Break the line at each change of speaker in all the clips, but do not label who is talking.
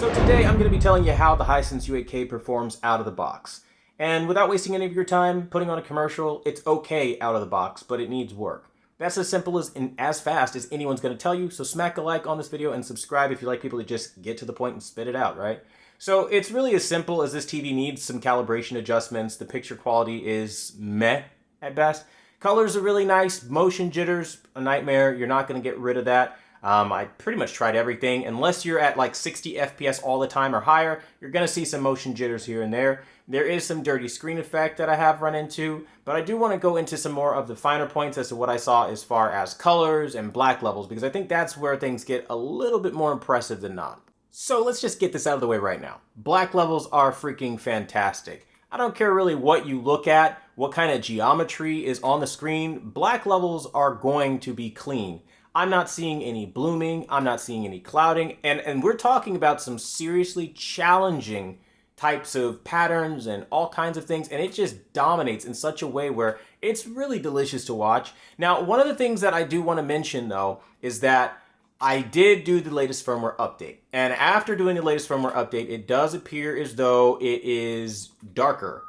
So today I'm going to be telling you how the Hisense U8K performs out of the box. And without wasting any of your time putting on a commercial, it's okay out of the box, but it needs work. That's as simple as and as fast as anyone's going to tell you, so smack a like on this video and subscribe if you like people to just get to the point and spit it out, right? So it's really as simple as this TV needs some calibration adjustments. The picture quality is meh at best. Colors are really nice. Motion jitters, a nightmare. You're not going to get rid of that. I pretty much tried everything. Unless you're at like 60 FPS all the time or higher, you're going to see some motion jitters here and there. There is some dirty screen effect that I have run into, but I do want to go into some more of the finer points as to what I saw as far as colors and black levels, because I think that's where things get a little bit more impressive than not. So let's just get this out of the way right now. Black levels are freaking fantastic. I don't care really what you look at, what kind of geometry is on the screen, black levels are going to be clean. I'm not seeing any blooming, I'm not seeing any clouding, and we're talking about some seriously challenging types of patterns and all kinds of things, and it just dominates in such a way where it's really delicious to watch. Now, one of the things that I do want to mention though is that I did do the latest firmware update, and after doing the latest firmware update, it does appear as though it is darker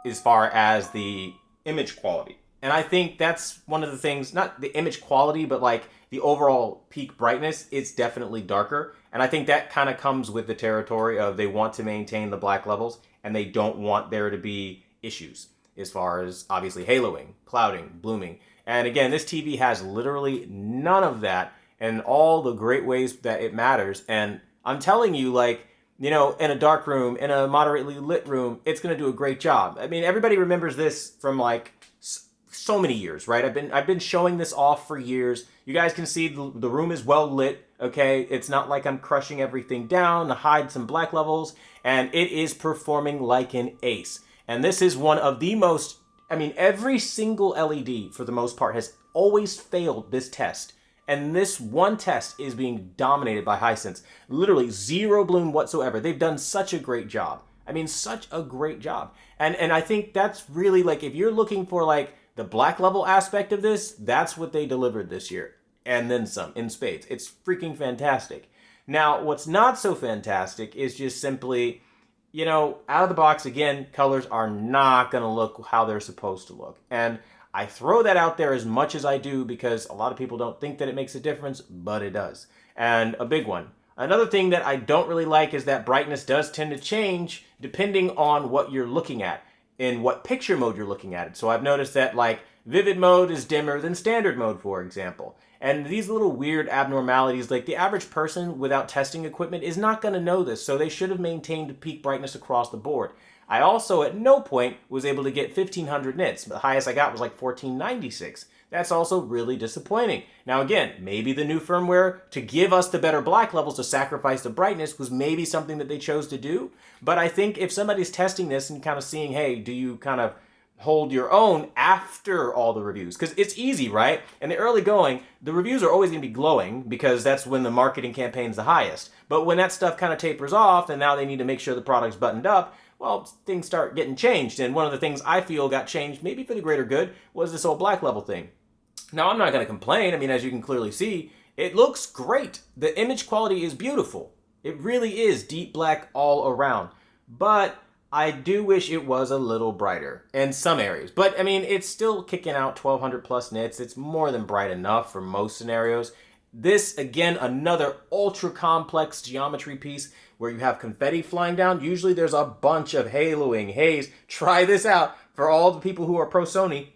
as far as the image quality. And I think that's one of the things, not the image quality, but like the overall peak brightness, it's definitely darker. And I think that kind of comes with the territory of they want to maintain the black levels and they don't want there to be issues as far as obviously haloing, clouding, blooming. And again, this TV has literally none of that and all the great ways that it matters. And I'm telling you, like, you know, in a dark room, in a moderately lit room, it's going to do a great job. I mean, everybody remembers this from like so many years, right? I've been showing this off for years. You guys can see the room is well lit, okay? It's not like I'm crushing everything down to hide some black levels, and it is performing like an ace. And this is one of the most, I mean, every single LED for the most part has always failed this test. And this one test is being dominated by Hisense. Literally zero bloom whatsoever. They've done such a great job. I mean, such a great job. And I think that's really like, if you're looking for like the black level aspect of this, that's what they delivered this year. And then some, in spades. It's freaking fantastic. Now, what's not so fantastic is just simply, you know, out of the box, again, colors are not going to look how they're supposed to look. And I throw that out there as much as I do because a lot of people don't think that it makes a difference, but it does. And a big one. Another thing that I don't really like is that brightness does tend to change depending on what you're looking at, in what picture mode you're looking at it. So I've noticed that like vivid mode is dimmer than standard mode, for example. And these little weird abnormalities, like the average person without testing equipment is not going to know this, so they should have maintained peak brightness across the board. I also at no point was able to get 1500 nits. The highest I got was like 1496. That's also really disappointing. Now again, maybe the new firmware to give us the better black levels to sacrifice the brightness was maybe something that they chose to do. But I think if somebody's testing this and kind of seeing, hey, do you kind of hold your own after all the reviews? Because it's easy, right? In the early going, the reviews are always going to be glowing because that's when the marketing campaign's the highest. But when that stuff kind of tapers off and now they need to make sure the product's buttoned up, well, things start getting changed. And one of the things I feel got changed, maybe for the greater good, was this whole black level thing. Now, I'm not going to complain. I mean, as you can clearly see, it looks great. The image quality is beautiful. It really is deep black all around. But I do wish it was a little brighter in some areas. But, I mean, it's still kicking out 1200 plus nits. It's more than bright enough for most scenarios. This, again, another ultra complex geometry piece where you have confetti flying down. Usually there's a bunch of haloing, haze. Try this out for all the people who are pro Sony.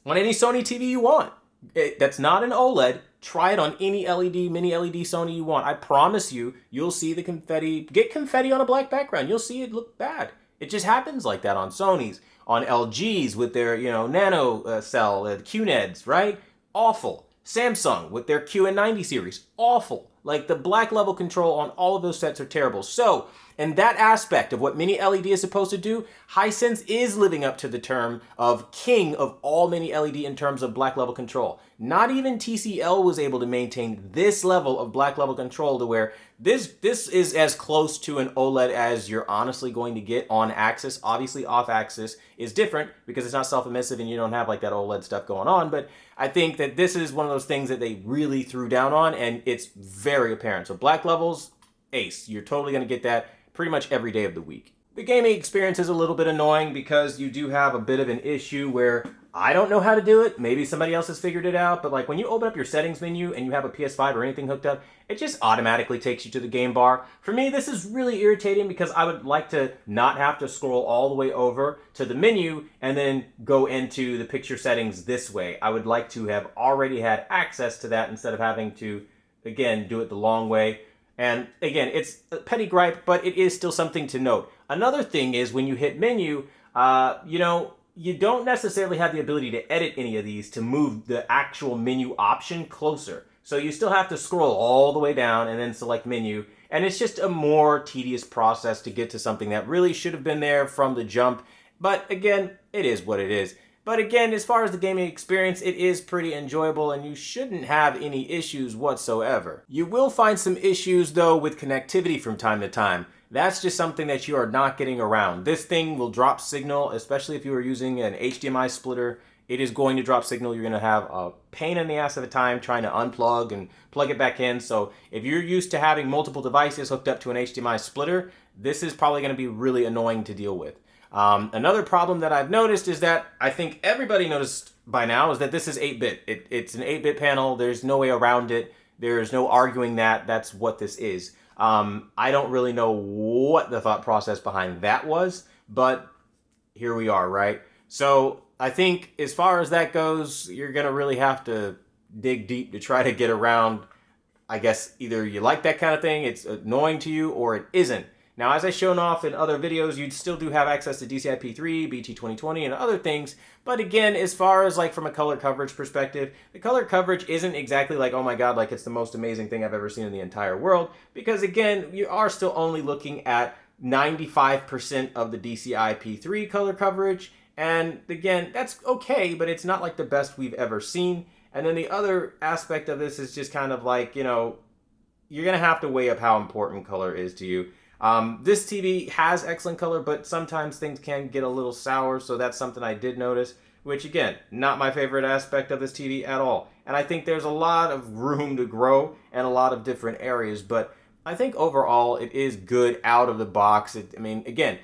On any Sony TV you want. That's not an OLED. Try it on any LED, mini LED Sony you want. I promise you, you'll see the confetti. Get confetti on a black background. You'll see it look bad. It just happens like that on Sony's, on LG's with their, you know, nano cell, QNEDs, right? Awful. Samsung with their QN90 series. Awful. Like the black level control on all of those sets are terrible. So, in that aspect of what mini LED is supposed to do, Hisense is living up to the term of king of all mini LED in terms of black level control. Not even TCL was able to maintain this level of black level control to where this is as close to an OLED as you're honestly going to get on axis. Obviously off axis is different because it's not self-emissive and you don't have like that OLED stuff going on. But I think that this is one of those things that they really threw down on and it's very apparent. So black levels, ace. You're totally going to get that pretty much every day of the week. The gaming experience is a little bit annoying because you do have a bit of an issue where I don't know how to do it. Maybe somebody else has figured it out, but like when you open up your settings menu and you have a PS5 or anything hooked up, it just automatically takes you to the game bar. For me, this is really irritating because I would like to not have to scroll all the way over to the menu and then go into the picture settings this way. I would like to have already had access to that instead of having to, again, do it the long way. And again, it's a petty gripe, but it is still something to note. Another thing is when you hit menu, you don't necessarily have the ability to edit any of these to move the actual menu option closer. So you still have to scroll all the way down and then select menu. And it's just a more tedious process to get to something that really should have been there from the jump. But again, it is what it is. But again, as far as the gaming experience, it is pretty enjoyable and you shouldn't have any issues whatsoever. You will find some issues though with connectivity from time to time. That's just something that you are not getting around. This thing will drop signal, especially if you are using an HDMI splitter. It is going to drop signal. You're going to have a pain in the ass of a time trying to unplug and plug it back in. So if you're used to having multiple devices hooked up to an HDMI splitter, this is probably going to be really annoying to deal with. Another problem that I've noticed is that I think everybody noticed by now is that this is 8-bit. It's an 8-bit panel. There's no way around it. There's no arguing that that's what this is. I don't really know what the thought process behind that was, but here we are, right? So I think as far as that goes, you're going to really have to dig deep to try to get around. I guess either you like that kind of thing, it's annoying to you, or it isn't. Now, as I've shown off in other videos, you still do have access to DCI-P3, BT2020, and other things. But again, as far as like from a color coverage perspective, the color coverage isn't exactly like, oh my god, like it's the most amazing thing I've ever seen in the entire world. Because again, you are still only looking at 95% of the DCI-P3 color coverage. And again, that's okay, but it's not like the best we've ever seen. And then the other aspect of this is just kind of like, you're going to have to weigh up how important color is to you. This TV has excellent color, but sometimes things can get a little sour, so that's something I did notice, which again, not my favorite aspect of this TV at all. And I think there's a lot of room to grow and a lot of different areas, but I think overall it is good out of the box. Again,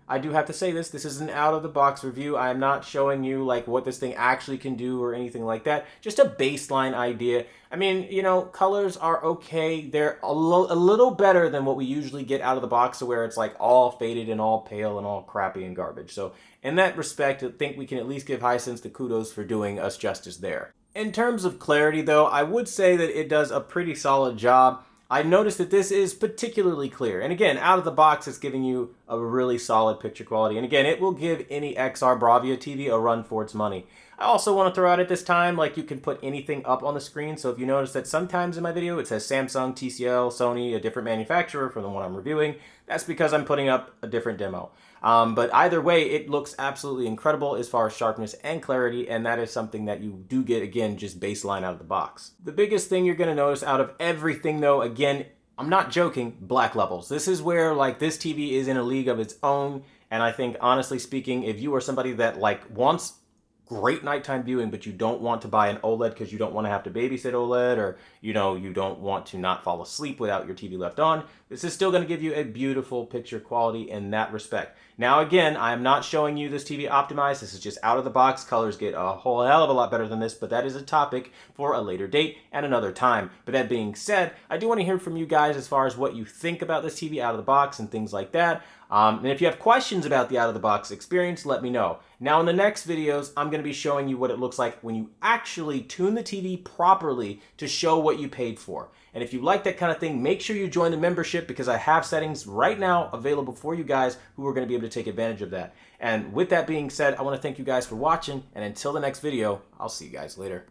I do have to say this is an out of the box review. I am not showing you like what this thing actually can do or anything like that. Just a baseline idea. I mean, colors are okay. They're a little better than what we usually get out of the box, so where it's like all faded and all pale and all crappy and garbage. So in that respect, I think we can at least give Hisense the kudos for doing us justice there. In terms of clarity though, I would say that it does a pretty solid job. I noticed that this is particularly clear. And again, out of the box, it's giving you a really solid picture quality. And again, it will give any XR Bravia TV a run for its money. I also want to throw out at this time, like you can put anything up on the screen. So if you notice that sometimes in my video, it says Samsung, TCL, Sony, a different manufacturer from the one I'm reviewing, that's because I'm putting up a different demo. But either way, it looks absolutely incredible as far as sharpness and clarity, and that is something that you do get, again, just baseline out of the box. The biggest thing you're going to notice out of everything, though, again, I'm not joking, black levels. This is where, like, this TV is in a league of its own, and I think, honestly speaking, if you are somebody that, like, wants great nighttime viewing, but you don't want to buy an OLED because you don't want to have to babysit OLED, or you don't want to not fall asleep without your TV left on, this is still going to give you a beautiful picture quality in that respect. Now again, I'm not showing you this TV optimized. This is just out of the box. Colors get a whole hell of a lot better than this, but that is a topic for a later date and another time. But that being said, I do want to hear from you guys as far as what you think about this TV out of the box and things like that. And if you have questions about the out-of-the-box experience, let me know. Now in the next videos, I'm going to be showing you what it looks like when you actually tune the TV properly to show what you paid for. And if you like that kind of thing, make sure you join the membership because I have settings right now available for you guys who are going to be able to take advantage of that. And with that being said, I want to thank you guys for watching, and until the next video, I'll see you guys later.